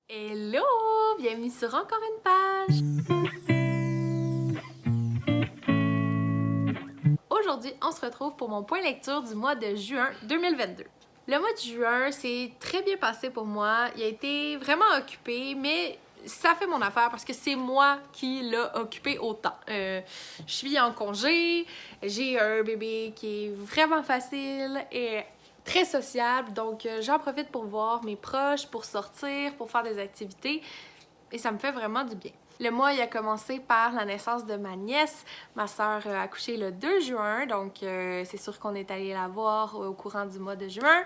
Hello! Bienvenue sur encore une page! Aujourd'hui, on se retrouve pour mon point lecture du mois de juin 2022. Le mois de juin s'est très bien passé pour moi. Il a été vraiment occupé, mais ça fait mon affaire parce que c'est moi qui l'a occupé autant. Je suis en congé, j'ai un bébé qui est vraiment facile et très sociable, donc j'en profite pour voir mes proches, pour sortir, pour faire des activités et ça me fait vraiment du bien. Le mois il a commencé par la naissance de ma nièce. Ma sœur a accouché le 2 juin, donc c'est sûr qu'on est allé la voir au courant du mois de juin.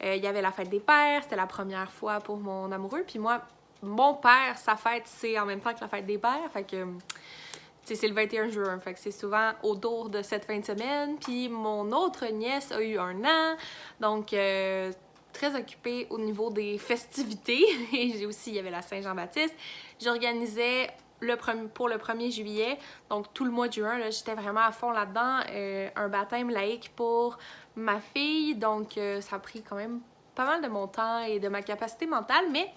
Il y avait la fête des pères, c'était la première fois pour mon amoureux, puis moi, mon père, sa fête, c'est en même temps que la fête des pères, fait que c'est le 21 juin, fait que c'est souvent autour de cette fin de semaine. Puis mon autre nièce a eu 1 an, donc très occupée au niveau des festivités. Et j'ai aussi, il y avait la Saint-Jean-Baptiste. J'organisais pour le 1er juillet, donc tout le mois de juin, j'étais vraiment à fond là-dedans. Un baptême laïque pour ma fille, donc ça a pris quand même pas mal de mon temps et de ma capacité mentale, mais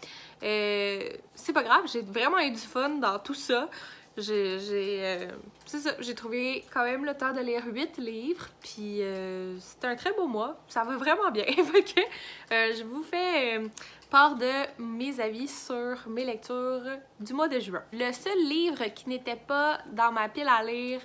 c'est pas grave, j'ai vraiment eu du fun dans tout ça. C'est ça, j'ai trouvé quand même le temps de lire 8 livres, puis c'était un très beau mois, ça va vraiment bien. Fait que je vous fais part de mes avis sur mes lectures du mois de juin. Le seul livre qui n'était pas dans ma pile à lire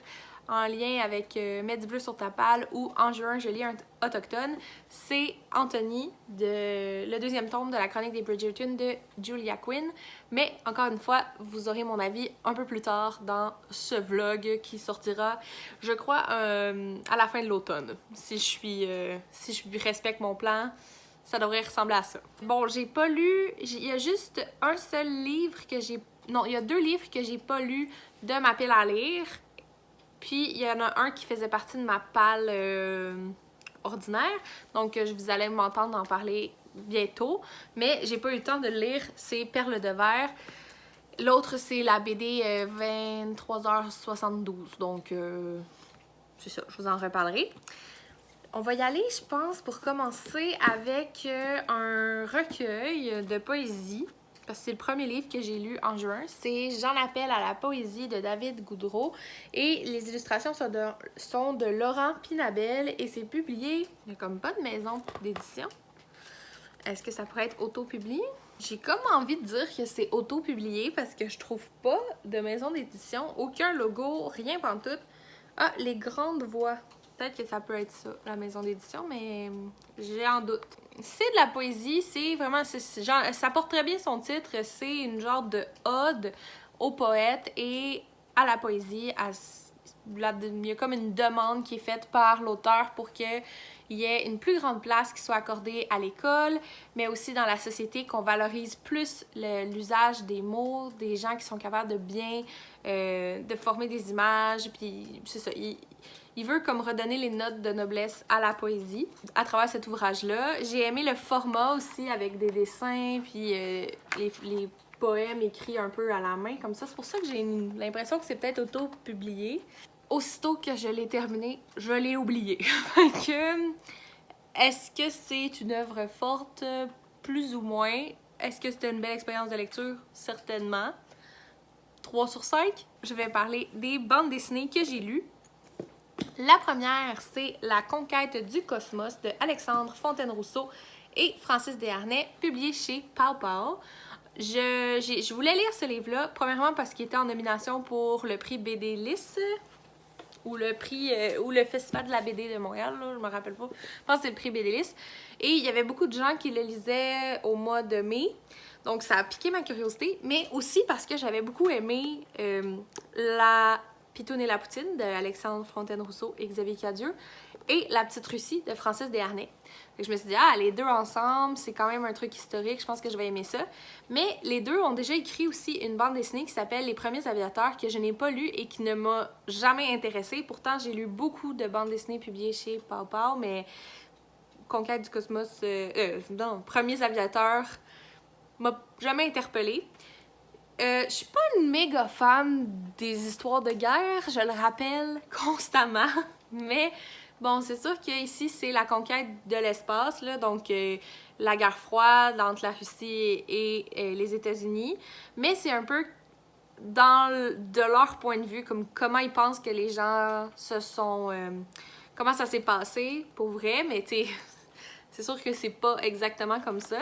en lien avec Mets du bleu sur ta palle ou En juin, je lis un autochtone, c'est Anthony, le 2e tome de la chronique des Bridgerton de Julia Quinn. Mais encore une fois, vous aurez mon avis un peu plus tard dans ce vlog qui sortira, je crois, à la fin de l'automne. Si je respecte mon plan, ça devrait ressembler à ça. Bon, j'ai pas lu, il y a juste un seul livre que j'ai... Non, il y a 2 livres que j'ai pas lus de ma pile à lire. Puis, il y en a un qui faisait partie de ma palle ordinaire. Donc, je vous allez m'entendre en parler bientôt. Mais j'ai pas eu le temps de le lire. C'est Perles de verre. L'autre, c'est la BD 23h72. Donc, c'est ça. Je vous en reparlerai. On va y aller, je pense, pour commencer avec un recueil de poésie. Parce que c'est le premier livre que j'ai lu en juin. C'est J'en appelle à la poésie de David Goudreau. Et les illustrations sont de Laurent Pinabel et c'est publié... Il n'y a comme pas de maison d'édition. Est-ce que ça pourrait être auto-publié? J'ai comme envie de dire que c'est auto-publié parce que je trouve pas de maison d'édition. Aucun logo, rien pantoute. Ah, les grandes voix. Peut-être que ça peut être ça, la maison d'édition, mais j'ai en doute. C'est de la poésie, c'est vraiment... genre, ça porte très bien son titre, c'est une genre de ode au poète et à la poésie. Il y a comme une demande qui est faite par l'auteur pour qu'il y ait une plus grande place qui soit accordée à l'école, mais aussi dans la société, qu'on valorise plus l'usage des mots, des gens qui sont capables de bien de former des images, puis c'est ça. Il veut comme redonner les notes de noblesse à la poésie à travers cet ouvrage-là. J'ai aimé le format aussi avec des dessins, puis les poèmes écrits un peu à la main comme ça. C'est pour ça que j'ai l'impression que c'est peut-être auto-publié. Aussitôt que je l'ai terminé, je l'ai oublié. Fait que, est-ce que c'est une œuvre forte? Plus ou moins. Est-ce que c'était une belle expérience de lecture? Certainement. 3 sur 5. Je vais parler des bandes dessinées que j'ai lues. La première, c'est La conquête du cosmos de Alexandre Fontaine-Rousseau et Francis Desharnais, publié chez Pow Pow. Je voulais lire ce livre-là, premièrement parce qu'il était en nomination pour le prix BD Lys, ou le prix, ou le Festival de la BD de Montréal, là, je me rappelle pas. Je pense que c'est le prix BD Lys. Et il y avait beaucoup de gens qui le lisaient au mois de mai. Donc ça a piqué ma curiosité, mais aussi parce que j'avais beaucoup aimé La Pitoune et la Poutine de Alexandre Fontaine-Rousseau et Xavier Cadieux et La Petite Russie de Francis Desharnais. Je me suis dit, ah, les deux ensemble, c'est quand même un truc historique, je pense que je vais aimer ça. Mais les deux ont déjà écrit aussi une bande dessinée qui s'appelle Les Premiers Aviateurs, que je n'ai pas lu et qui ne m'a jamais intéressée. Pourtant, j'ai lu beaucoup de bandes dessinées publiées chez Pow Pow, mais Conquête du Cosmos, non, Premiers Aviateurs m'a jamais interpellée. Je suis pas une méga fan des histoires de guerre, je le rappelle constamment, mais bon, c'est sûr qu'ici, c'est la conquête de l'espace, là, donc la guerre froide entre la Russie et les États-Unis, mais c'est un peu de leur point de vue, comme comment ils pensent que les gens se sont... comment ça s'est passé, pour vrai, mais tu sais, c'est sûr que c'est pas exactement comme ça.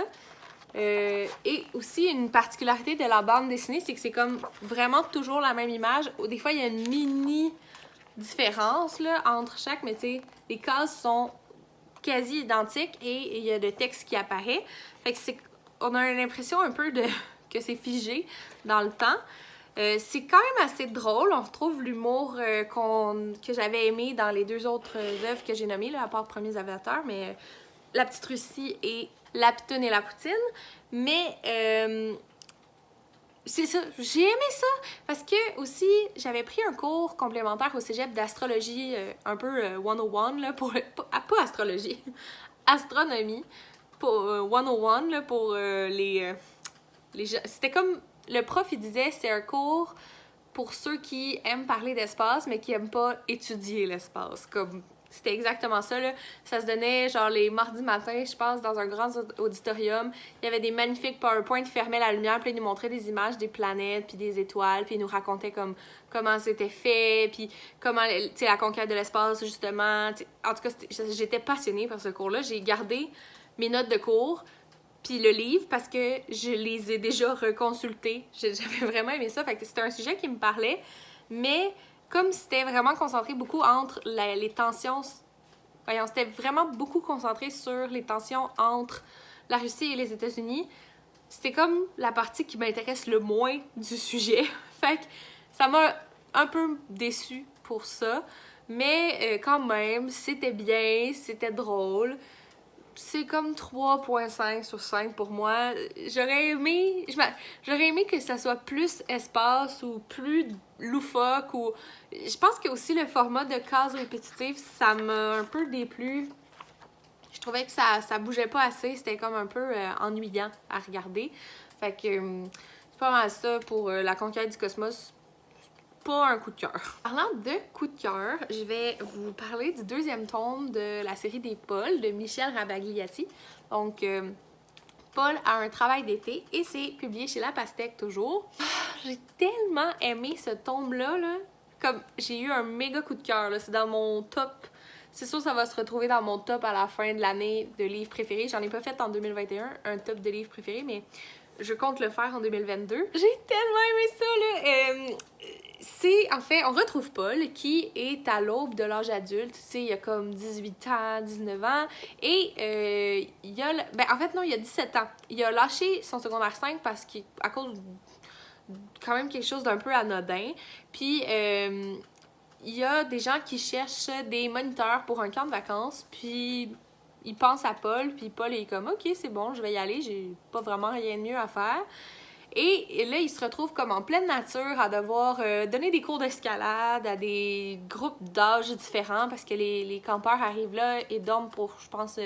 Et aussi, une particularité de la bande dessinée, c'est que c'est comme vraiment toujours la même image. Des fois, il y a une mini différence là, entre chaque, mais tu sais, les cases sont quasi identiques et il y a le texte qui apparaît. Fait que on a l'impression un peu que c'est figé dans le temps. C'est quand même assez drôle. On retrouve l'humour que j'avais aimé dans les deux autres œuvres que j'ai nommées, là, à part Premiers Avatars, mais La Petite Russie et La Pitoune et la Poutine. Mais c'est ça, j'ai aimé ça parce que aussi j'avais pris un cours complémentaire au cégep d'astrologie un peu 101 là, pas astrologie, astronomie pour 101 là, pour les gens. C'était comme le prof il disait c'est un cours pour ceux qui aiment parler d'espace mais qui aiment pas étudier l'espace. Comme c'était exactement ça là. Ça se donnait genre les mardis matins, je pense, dans un grand auditorium. Il y avait des magnifiques PowerPoint qui fermaient la lumière, puis ils nous montraient des images des planètes, puis des étoiles, puis ils nous racontaient comment c'était fait, puis comment, tu sais, la conquête de l'espace, justement. T'sais. En tout cas, j'étais passionnée par ce cours-là. J'ai gardé mes notes de cours, puis le livre, parce que je les ai déjà reconsultés. J'avais vraiment aimé ça. Fait que c'était un sujet qui me parlait, mais comme c'était vraiment concentré beaucoup entre les tensions... Voyons, c'était vraiment beaucoup concentré sur les tensions entre la Russie et les États-Unis. C'était comme la partie qui m'intéresse le moins du sujet. Fait que ça m'a un peu déçue pour ça. Mais quand même, c'était bien, c'était drôle. C'est comme 3.5 sur 5 pour moi. J'aurais aimé que ça soit plus espace ou plus loufoque ou... Je pense que aussi le format de cases répétitives, ça m'a un peu déplu. Je trouvais que ça bougeait pas assez, c'était comme un peu ennuyant à regarder. Fait que c'est pas mal ça pour la conquête du cosmos. Pas un coup de cœur. Parlant de coup de cœur, je vais vous parler du deuxième tome de la série des Paul de Michel Rabagliati. Donc, Paul a un travail d'été et c'est publié chez La Pastèque toujours. J'ai tellement aimé ce tome-là, là. Comme j'ai eu un méga coup de cœur, là. C'est dans mon top. C'est sûr ça va se retrouver dans mon top à la fin de l'année de livres préférés. J'en ai pas fait en 2021, un top de livres préférés, mais je compte le faire en 2022. J'ai tellement aimé ça, là! En fait, on retrouve Paul qui est à l'aube de l'âge adulte, tu sais, il a comme 18 ans, 19 ans, et il a, en fait non, il a 17 ans. Il a lâché son secondaire 5 parce qu'à cause quand même quelque chose d'un peu anodin, puis il y a des gens qui cherchent des moniteurs pour un camp de vacances, puis ils pensent à Paul, puis Paul est comme « Ok, c'est bon, je vais y aller, j'ai pas vraiment rien de mieux à faire ». Et là, il se retrouve comme en pleine nature à devoir donner des cours d'escalade à des groupes d'âge différents parce que les campeurs arrivent là et dorment pour, je pense,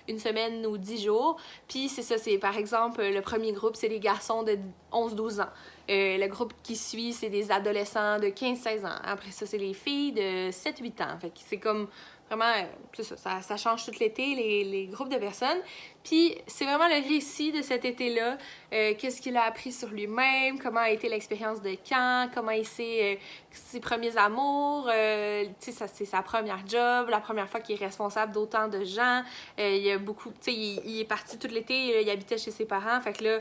une semaine ou 10 jours. Puis c'est ça, c'est par exemple, le premier groupe, c'est les garçons de 11-12 ans. Le groupe qui suit, c'est des adolescents de 15-16 ans. Après ça, c'est les filles de 7-8 ans. Fait que c'est comme vraiment, ça change tout l'été, les groupes de personnes. Puis c'est vraiment le récit de cet été-là. Qu'est-ce qu'il a appris sur lui-même, comment a été l'expérience de camp, comment il s'est... ses premiers amours, tu sais, c'est sa première job, la première fois qu'il est responsable d'autant de gens. Il y a beaucoup... Tu sais, il est parti tout l'été, il habitait chez ses parents. Fait que là,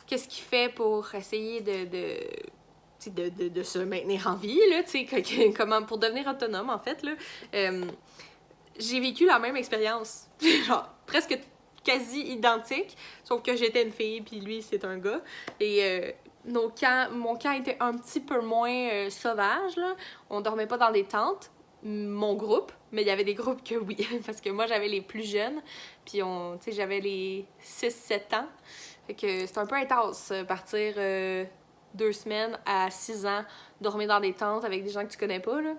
qu'est-ce qu'il fait pour essayer de se maintenir en vie, là, tu sais, comment... Pour devenir autonome, en fait, là. J'ai vécu la même expérience. Genre, presque quasi identique, sauf que j'étais une fille, puis lui, c'est un gars. Et mon camp était un petit peu moins sauvage, là. On dormait pas dans des tentes, mon groupe, mais il y avait des groupes que oui, parce que moi, j'avais les plus jeunes, puis tu sais, j'avais les 6-7 ans. Fait que c'est un peu intense, partir 2 semaines à 6 ans, dormir dans des tentes avec des gens que tu connais pas, là.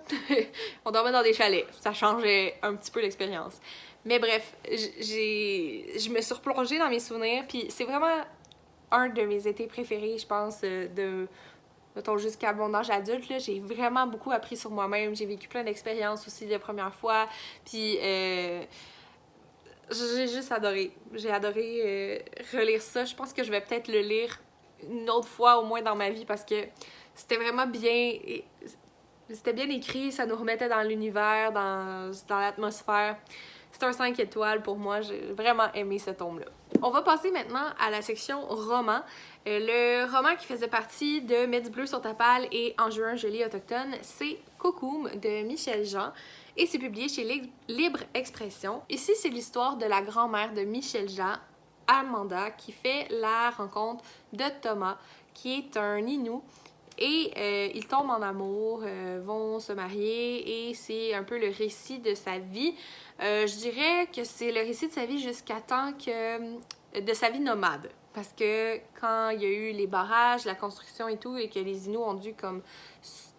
On dormait dans des chalets. Ça changeait un petit peu l'expérience. Mais bref, je me suis replongée dans mes souvenirs, puis c'est vraiment un de mes étés préférés, je pense, mettons, jusqu'à mon âge adulte, là. J'ai vraiment beaucoup appris sur moi-même. J'ai vécu plein d'expériences aussi de première fois. Puis, j'ai juste adoré. J'ai adoré relire ça. Je pense que je vais peut-être le lire une autre fois au moins dans ma vie parce que c'était vraiment bien. C'était bien écrit, ça nous remettait dans l'univers, dans l'atmosphère. C'est un 5 étoiles pour moi, j'ai vraiment aimé ce tome-là. On va passer maintenant à la section roman. Le roman qui faisait partie de Mets Bleu sur ta pâle et En juin, je lis autochtone, c'est Cocoum de Michel Jean et c'est publié chez Libre Expression. Ici, c'est l'histoire de la grand-mère de Michel Jean, Amanda, qui fait la rencontre de Thomas, qui est un Innu. Et ils tombent en amour, vont se marier et c'est un peu le récit de sa vie. Je dirais que c'est le récit de sa vie jusqu'à temps que... de sa vie nomade. Parce que quand il y a eu les barrages, la construction et tout, et que les Inuits ont dû comme...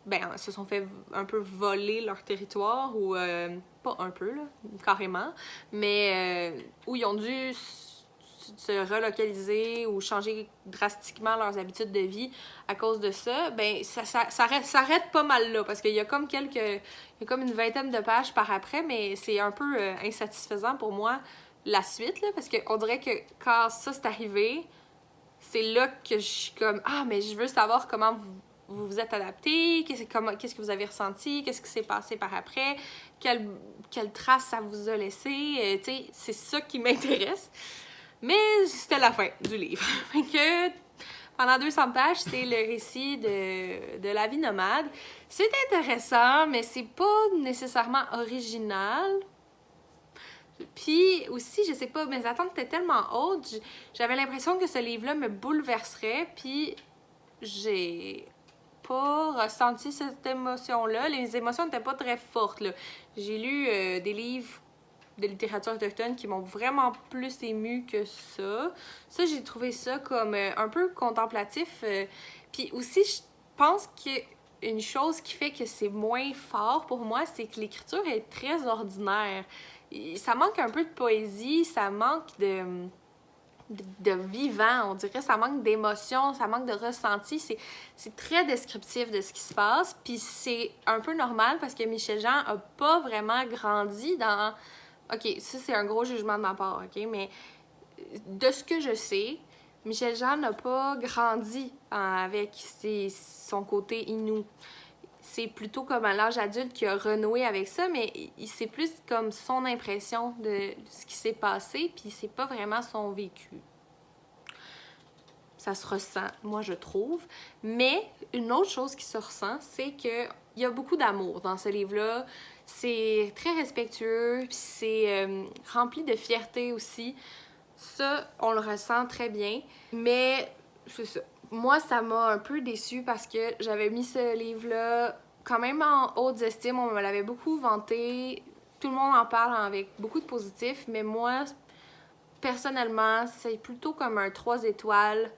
ben, se sont fait un peu voler leur territoire, ou... pas un peu, là, carrément, mais où ils ont dû se relocaliser ou changer drastiquement leurs habitudes de vie à cause de ça, ben ça s'arrête pas mal là parce qu'il y a comme il y a comme une vingtaine de pages par après, mais c'est un peu insatisfaisant pour moi la suite là, parce qu'on dirait que quand ça c'est arrivé, c'est là que je suis comme ah mais je veux savoir comment vous vous êtes adapté, qu'est-ce que vous avez ressenti, qu'est-ce qui s'est passé par après, quelle trace ça vous a laissé, tu sais, c'est ça qui m'intéresse. Mais c'était la fin du livre. Fait que pendant 200 pages, c'est le récit de la vie nomade. C'est intéressant, mais c'est pas nécessairement original. Puis aussi, je sais pas, mes attentes étaient tellement hautes, j'avais l'impression que ce livre-là me bouleverserait, puis j'ai pas ressenti cette émotion-là. Les émotions n'étaient pas très fortes, là. J'ai lu des livres de littérature autochtone qui m'ont vraiment plus émue que ça. Ça, j'ai trouvé ça comme un peu contemplatif. Puis aussi, je pense qu'une chose qui fait que c'est moins fort pour moi, c'est que l'écriture est très ordinaire. Ça manque un peu de poésie, ça manque de vivant, on dirait, ça manque d'émotion, ça manque de ressenti, c'est très descriptif de ce qui se passe, puis c'est un peu normal parce que Michel Jean a pas vraiment grandi dans... OK, ça c'est un gros jugement de ma part, OK, mais de ce que je sais, Michel Jean n'a pas grandi avec son côté Innu. C'est plutôt comme à l'âge adulte qu'il a renoué avec ça, mais c'est plus comme son impression de ce qui s'est passé, puis c'est pas vraiment son vécu. Ça se ressent, moi je trouve. Mais une autre chose qui se ressent, c'est qu'il y a beaucoup d'amour dans ce livre-là. C'est très respectueux, puis c'est rempli de fierté aussi. Ça, on le ressent très bien. Mais, c'est ça. Moi, ça m'a un peu déçue parce que j'avais mis ce livre-là quand même en haute estime. On me l'avait beaucoup vanté. Tout le monde en parle avec beaucoup de positifs. Mais moi, personnellement, c'est plutôt comme un 3 étoiles.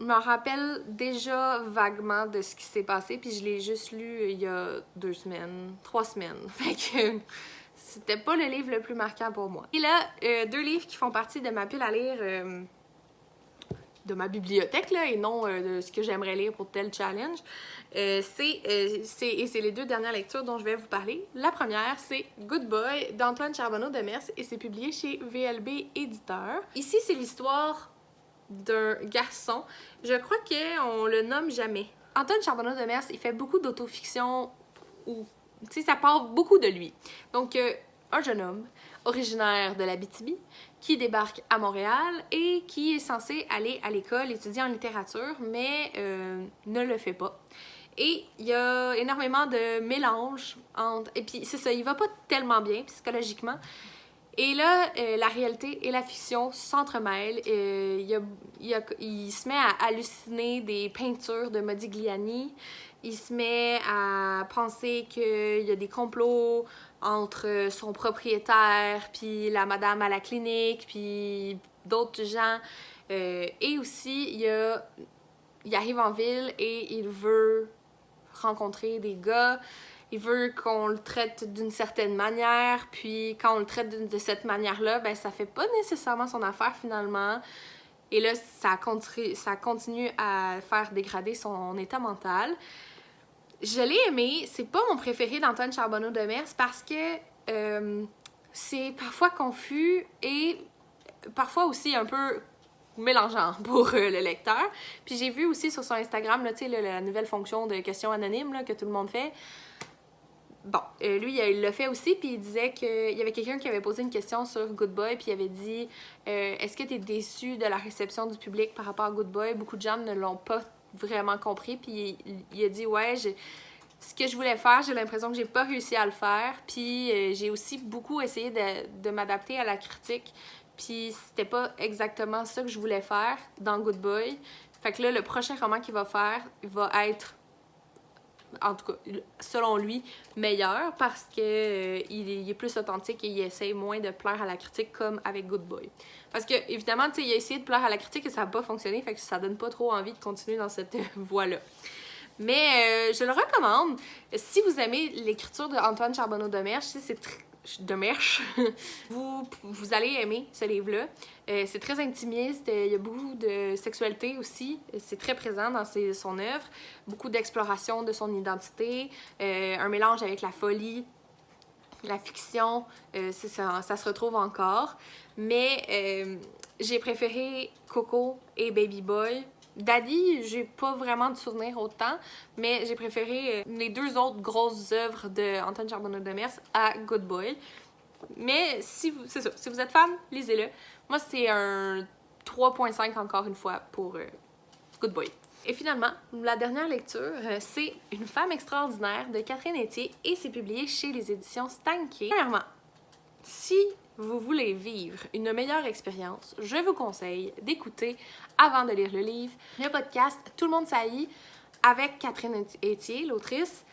Je me rappelle déjà vaguement de ce qui s'est passé, puis je l'ai juste lu il y a 2 semaines, 3 semaines. Fait que c'était pas le livre le plus marquant pour moi. Et là, 2 livres qui font partie de ma pile à lire, de ma bibliothèque, là, et non de ce que j'aimerais lire pour tel challenge. C'est les 2 dernières lectures dont je vais vous parler. La première, c'est Good Boy d'Antoine Charbonneau de Mers et c'est publié chez VLB Éditeur. Ici, c'est l'histoire d'un garçon. Je crois qu'on le nomme jamais. Antoine Charbonneau de Mers, il fait beaucoup d'autofiction où, tu sais, ça parle beaucoup de lui. Donc, un jeune homme originaire de l'Abitibi qui débarque à Montréal et qui est censé aller à l'école étudier en littérature, mais ne le fait pas. Et il y a énormément de mélange entre... Et puis, c'est ça, il va pas tellement bien psychologiquement. Et là, la réalité et la fiction s'entremêlent. Il se met à halluciner des peintures de Modigliani. Il se met à penser qu'il y a des complots entre son propriétaire, puis la madame à la clinique, puis d'autres gens. Et aussi, il arrive en ville et il veut rencontrer des gars. Il veut qu'on le traite d'une certaine manière, puis quand on le traite de cette manière-là, ben ça fait pas nécessairement son affaire finalement. Et là, ça continue à faire dégrader son état mental. Je l'ai aimé, c'est pas mon préféré d'Antoine Charbonneau de Mers parce que c'est parfois confus et parfois aussi un peu mélangeant pour le lecteur. Puis j'ai vu aussi sur son Instagram, là, la nouvelle fonction de questions anonymes là, que tout le monde fait. Bon, lui, il l'a fait aussi, puis il disait qu'il y avait quelqu'un qui avait posé une question sur Good Boy, puis il avait dit est-ce que tu es déçu de la réception du public par rapport à Good Boy? Beaucoup de gens ne l'ont pas vraiment compris, puis il a dit ouais, ce que je voulais faire, j'ai l'impression que j'ai pas réussi à le faire, puis j'ai aussi beaucoup essayé de m'adapter à la critique, puis c'était pas exactement ça que je voulais faire dans Good Boy. Fait que là, le prochain roman qu'il va faire va être, en tout cas, selon lui, meilleur parce que il est plus authentique et il essaie moins de plaire à la critique comme avec Good Boy. Parce que, évidemment, il a essayé de plaire à la critique et ça n'a pas fonctionné, fait que ça donne pas trop envie de continuer dans cette voie-là. Mais je le recommande. Si vous aimez l'écriture d'Antoine Charbonneau-Demerche, c'est vous allez aimer ce livre-là. C'est très intimiste, il y a beaucoup de sexualité aussi, c'est très présent dans son œuvre, beaucoup d'exploration de son identité, un mélange avec la folie, la fiction, ça se retrouve encore. Mais j'ai préféré Coco et Baby Boy. Daddy, j'ai pas vraiment de souvenirs autant, mais j'ai préféré les deux autres grosses œuvres d'Antoine Charbonneau-Demerche à Good Boy. Mais c'est ça, si vous êtes fan, lisez-le. Moi, c'est un 3.5 encore une fois pour Good Boy. Et finalement, la dernière lecture, c'est Une femme extraordinaire de Catherine Etier et c'est publié chez les éditions Stanké. Premièrement, si vous voulez vivre une meilleure expérience, je vous conseille d'écouter, avant de lire le livre, le podcast Tout le monde s'haït avec Catherine Etier, l'autrice,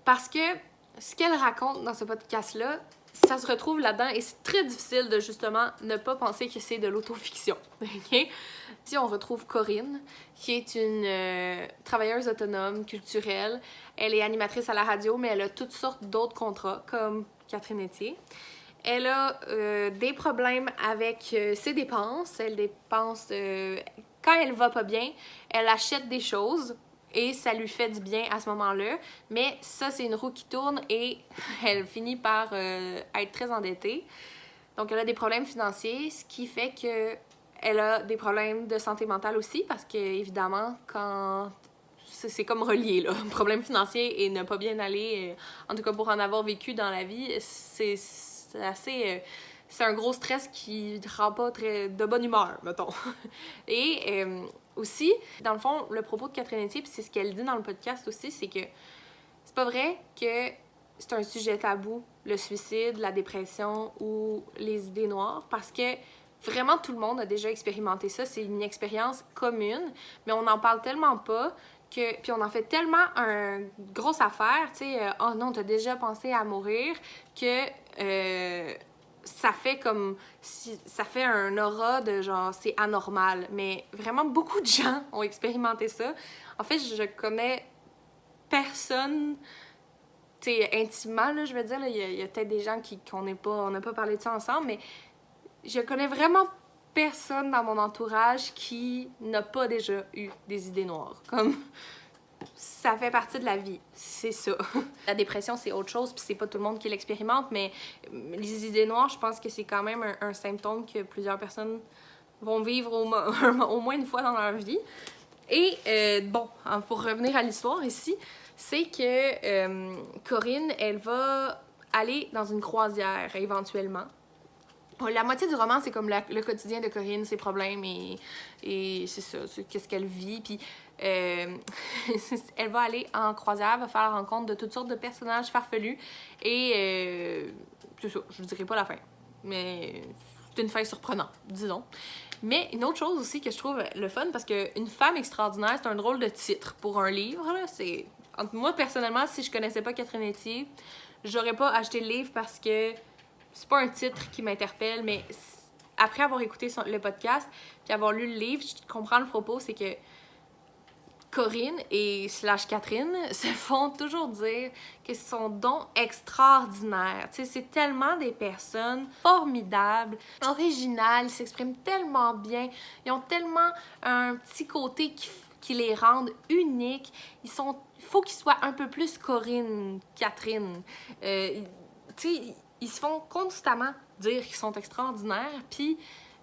parce que ce qu'elle raconte dans ce podcast-là, ça se retrouve là-dedans et c'est très difficile de justement ne pas penser que c'est de l'autofiction. Okay? Ici, on retrouve Corinne, qui est une travailleuse autonome, culturelle. Elle est animatrice à la radio, mais elle a toutes sortes d'autres contrats, comme Catherine Etier. Elle a des problèmes avec ses dépenses. Elle dépense... quand elle va pas bien, elle achète des choses et ça lui fait du bien à ce moment-là. Mais ça, c'est une roue qui tourne et elle finit par être très endettée. Donc, elle a des problèmes financiers, ce qui fait que elle a des problèmes de santé mentale aussi parce que, évidemment, quand... C'est comme relié, là. Problème financier et ne pas bien aller, en tout cas pour en avoir vécu dans la vie, c'est assez... c'est un gros stress qui ne rend pas très de bonne humeur, mettons. Et aussi, dans le fond, le propos de Catherine Etier, puis c'est ce qu'elle dit dans le podcast aussi, c'est que c'est pas vrai que c'est un sujet tabou, le suicide, la dépression ou les idées noires, parce que vraiment tout le monde a déjà expérimenté ça, c'est une expérience commune, mais on n'en parle tellement pas puis on en fait tellement une grosse affaire, tu sais, oh non, t'as déjà pensé à mourir, que ça fait comme, ça fait un aura de genre, c'est anormal, mais vraiment beaucoup de gens ont expérimenté ça. En fait, je connais personne, tu sais, intimement, là, je veux dire, il y a peut-être des gens on n'a pas parlé de ça ensemble, mais je connais vraiment personne dans mon entourage qui n'a pas déjà eu des idées noires. Comme, ça fait partie de la vie, c'est ça. La dépression, c'est autre chose, puis c'est pas tout le monde qui l'expérimente, mais les idées noires, je pense que c'est quand même un symptôme que plusieurs personnes vont vivre au moins une fois dans leur vie. Et bon, pour revenir à l'histoire ici, c'est que Corinne, elle va aller dans une croisière éventuellement. La moitié du roman, c'est comme le quotidien de Corinne, ses problèmes et c'est ça, qu'est-ce qu'elle vit. Puis elle va aller en croisière, va faire la rencontre de toutes sortes de personnages farfelus et c'est ça, je ne dirai pas la fin, mais c'est une fin surprenante, disons. Mais une autre chose aussi que je trouve le fun, parce que Une femme extraordinaire, c'est un drôle de titre pour un livre, là. Moi, personnellement, si je connaissais pas Catherine Etier, j'aurais pas acheté le livre parce que c'est pas un titre qui m'interpelle, mais après avoir écouté le podcast puis avoir lu le livre, je comprends le propos, c'est que Corinne et Catherine se font toujours dire que ce sont donc extraordinaires. Tu sais, c'est tellement des personnes formidables, originales, ils s'expriment tellement bien, ils ont tellement un petit côté qui les rendent uniques. Il faut qu'ils soient un peu plus Corinne, Catherine. Tu sais, ils se font constamment dire qu'ils sont extraordinaires, puis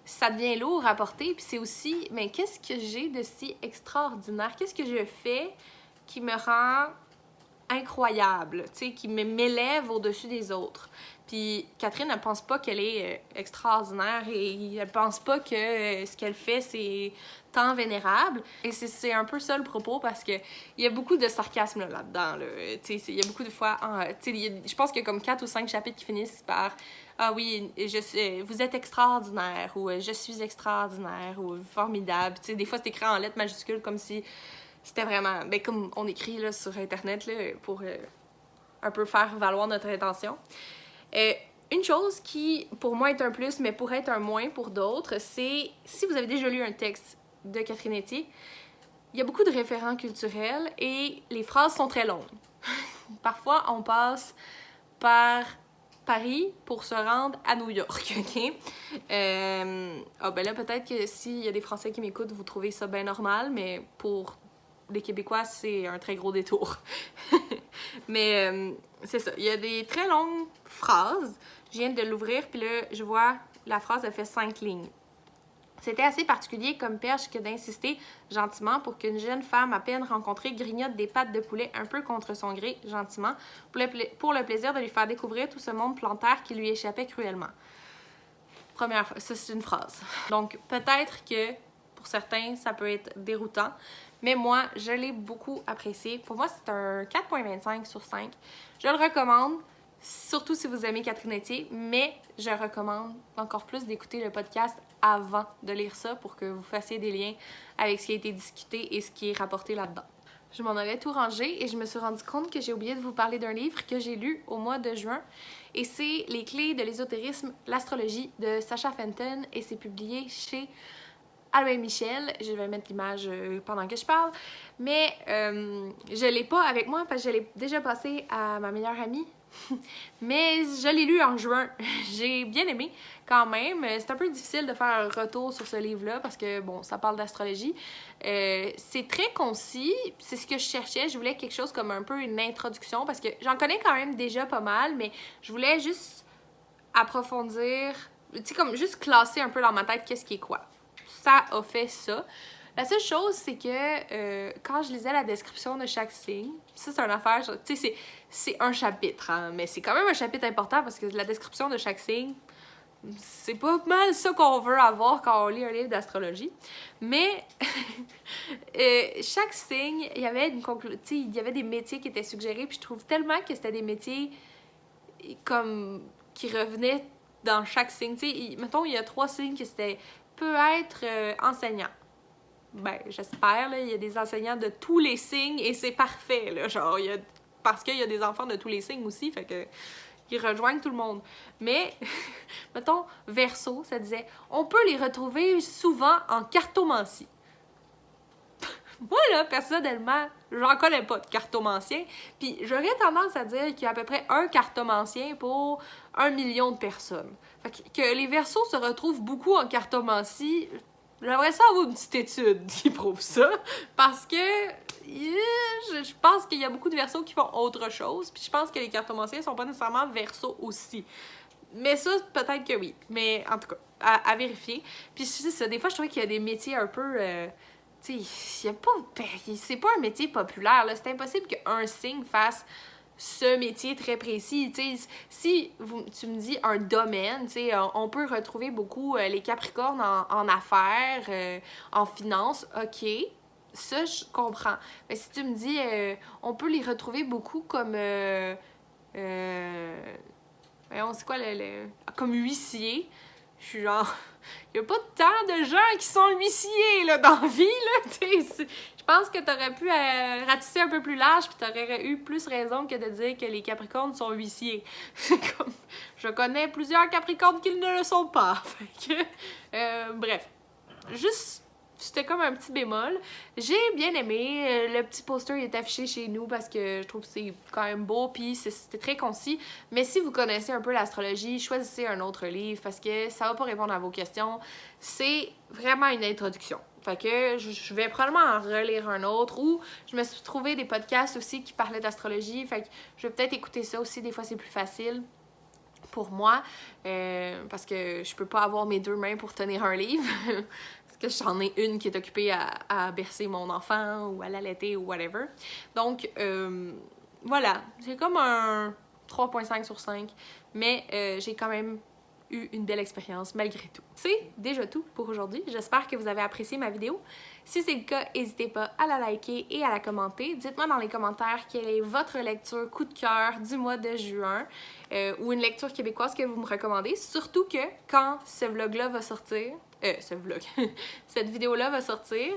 ça devient lourd à porter, puis c'est aussi, mais qu'est-ce que j'ai de si extraordinaire? Qu'est-ce que je fais qui me rend incroyable, tu sais, qui m'élève au-dessus des autres? Puis Catherine, elle pense pas qu'elle est extraordinaire et elle pense pas que ce qu'elle fait, c'est tant vénérable. Et c'est un peu ça le propos parce que il y a beaucoup de sarcasme là-dedans. Là. Tu sais, il y a beaucoup de fois... tu sais, je pense qu'il y a comme 4 ou 5 chapitres qui finissent par « Ah oui, vous êtes extraordinaire » ou « Je suis extraordinaire » ou « Formidable ». Tu sais, des fois, c'est écrit en lettres majuscules comme si c'était vraiment... Ben, comme on écrit là, sur Internet là, pour un peu faire valoir notre intention. Une chose qui, pour moi, est un plus, mais pourrait être un moins pour d'autres, c'est si vous avez déjà lu un texte de Catherine Etier, il y a beaucoup de référents culturels et les phrases sont très longues. Parfois, on passe par Paris pour se rendre à New York, OK? Ben là, peut-être que s'il y a des Français qui m'écoutent, vous trouvez ça bien normal, mais pour les Québécois, c'est un très gros détour. Mais c'est ça, il y a des très longues phrases. Je viens de l'ouvrir, puis là, je vois, la phrase, elle fait 5 lignes. C'était assez particulier comme perche que d'insister gentiment pour qu'une jeune femme à peine rencontrée grignote des pattes de poulet un peu contre son gré, gentiment, pour le plaisir de lui faire découvrir tout ce monde plantaire qui lui échappait cruellement. Première fois, ça c'est une phrase. Donc peut-être que pour certains, ça peut être déroutant, mais moi, je l'ai beaucoup apprécié. Pour moi, c'est un 4.25 sur 5. Je le recommande, surtout si vous aimez Catherine Etier, mais je recommande encore plus d'écouter le podcast avant de lire ça pour que vous fassiez des liens avec ce qui a été discuté et ce qui est rapporté là-dedans. Je m'en allais tout ranger et je me suis rendu compte que j'ai oublié de vous parler d'un livre que j'ai lu au mois de juin et c'est Les clés de l'ésotérisme, l'astrologie de Sasha Fenton et c'est publié chez Albin Michel. Je vais mettre l'image pendant que je parle, mais je l'ai pas avec moi parce que je l'ai déjà passé à ma meilleure amie. Mais je l'ai lu en juin. J'ai bien aimé quand même. C'est un peu difficile de faire un retour sur ce livre-là parce que, bon, ça parle d'astrologie. C'est très concis. C'est ce que je cherchais. Je voulais quelque chose comme un peu une introduction parce que j'en connais quand même déjà pas mal, mais je voulais juste approfondir, tu sais, comme juste classer un peu dans ma tête qu'est-ce qui est quoi. Ça a fait ça. La seule chose, c'est que quand je lisais la description de chaque signe, ça c'est une affaire, tu sais, c'est un chapitre, hein, mais c'est quand même un chapitre important parce que la description de chaque signe, c'est pas mal ça qu'on veut avoir quand on lit un livre d'astrologie. Mais chaque signe, il y avait il y avait des métiers qui étaient suggérés, puis je trouve tellement que c'était des métiers comme qui revenaient dans chaque signe. Tu sais, mettons, il y a 3 signes que c'était peut être enseignant. Ben, j'espère, là, il y a des enseignants de tous les signes et c'est parfait, là, genre, parce qu'il y a des enfants de tous les signes aussi, fait que ils rejoignent tout le monde. Mais, mettons, Verseau, ça disait, on peut les retrouver souvent en cartomancie. Moi, là, personnellement, j'en connais pas de cartomancien, puis j'aurais tendance à dire qu'il y a à peu près un cartomancien pour 1 million de personnes. Fait que les Verseaux se retrouvent beaucoup en cartomancie. J'aimerais ça avoir une petite étude qui prouve ça, parce que je pense qu'il y a beaucoup de Verseaux qui font autre chose, puis je pense que les cartomanciens sont pas nécessairement Verseaux aussi. Mais ça, peut-être que oui. Mais en tout cas, à vérifier. Puis c'est ça, des fois, je trouvais qu'il y a des métiers un peu... tu sais, c'est pas un métier populaire, là. C'est impossible qu'un signe fasse ce métier très précis. Tu sais, si tu me dis un domaine, tu sais, on peut retrouver beaucoup les Capricornes en affaires, en finance, ok, ça je comprends. Mais si tu me dis, on peut les retrouver beaucoup comme, voyons, c'est quoi comme huissier, je suis genre, il y a pas tant de gens qui sont huissiers là, dans la vie, là, tu sais. Je pense que t'aurais pu ratisser un peu plus large puis t'aurais eu plus raison que de dire que les Capricornes sont huissiers. Comme, je connais plusieurs Capricornes qui ne le sont pas. Fait que, bref, juste, c'était comme un petit bémol. J'ai bien aimé. Le petit poster il est affiché chez nous parce que je trouve que c'est quand même beau puis c'était très concis. Mais si vous connaissez un peu l'astrologie, choisissez un autre livre parce que ça va pas répondre à vos questions. C'est vraiment une introduction. Fait que je vais probablement en relire un autre ou je me suis trouvé des podcasts aussi qui parlaient d'astrologie. Fait que je vais peut-être écouter ça aussi. Des fois, c'est plus facile. pour moi, parce que je peux pas avoir mes 2 mains pour tenir un livre, parce que j'en ai une qui est occupée à bercer mon enfant ou à l'allaiter ou whatever. Donc, voilà, j'ai comme un 3.5 sur 5, mais j'ai quand même eu une belle expérience malgré tout. C'est déjà tout pour aujourd'hui. J'espère que vous avez apprécié ma vidéo. Si c'est le cas, n'hésitez pas à la liker et à la commenter. Dites-moi dans les commentaires quelle est votre lecture coup de cœur du mois de juin ou une lecture québécoise que vous me recommandez. Surtout que quand ce vlog-là va sortir, cette vidéo-là va sortir,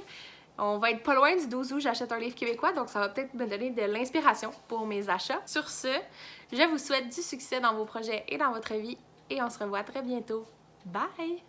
on va être pas loin du 12 août, j'achète un livre québécois, donc ça va peut-être me donner de l'inspiration pour mes achats. Sur ce, je vous souhaite du succès dans vos projets et dans votre vie, et on se revoit très bientôt. Bye!